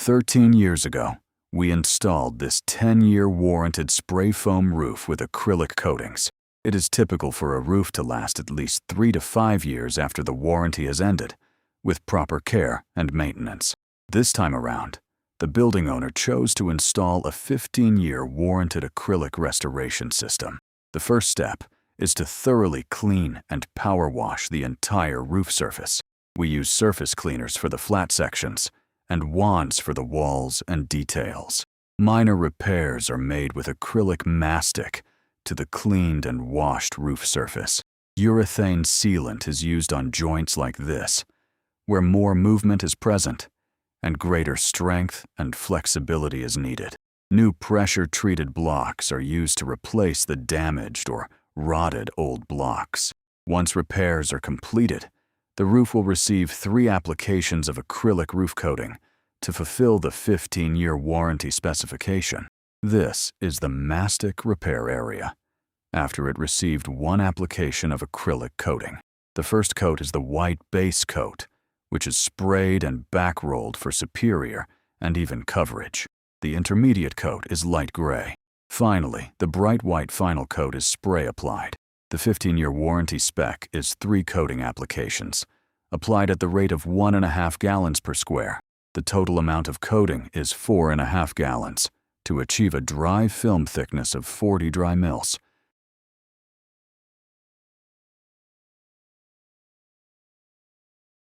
13 years ago, we installed this 10-year warranted spray foam roof with acrylic coatings. It is typical for a roof to last at least 3 to 5 years after the warranty has ended, with proper care and maintenance. This time around, the building owner chose to install a 15-year warranted acrylic restoration system. The first step is to thoroughly clean and power wash the entire roof surface. We use surface cleaners for the flat sections and wands for the walls and details. Minor repairs are made with acrylic mastic to the cleaned and washed roof surface. Urethane sealant is used on joints like this, where more movement is present and greater strength and flexibility is needed. New pressure-treated blocks are used to replace the damaged or rotted old blocks. Once repairs are completed, the roof will receive 3 applications of acrylic roof coating to fulfill the 15-year warranty specification. This is the mastic repair area, after it received 1 application of acrylic coating. The first coat is the white base coat, which is sprayed and back-rolled for superior and even coverage. The intermediate coat is light gray. Finally, the bright white final coat is spray applied. The 15-year warranty spec is 3 coating applications, applied at the rate of 1.5 gallons per square. The total amount of coating is 4.5 gallons to achieve a dry film thickness of 40 dry mils.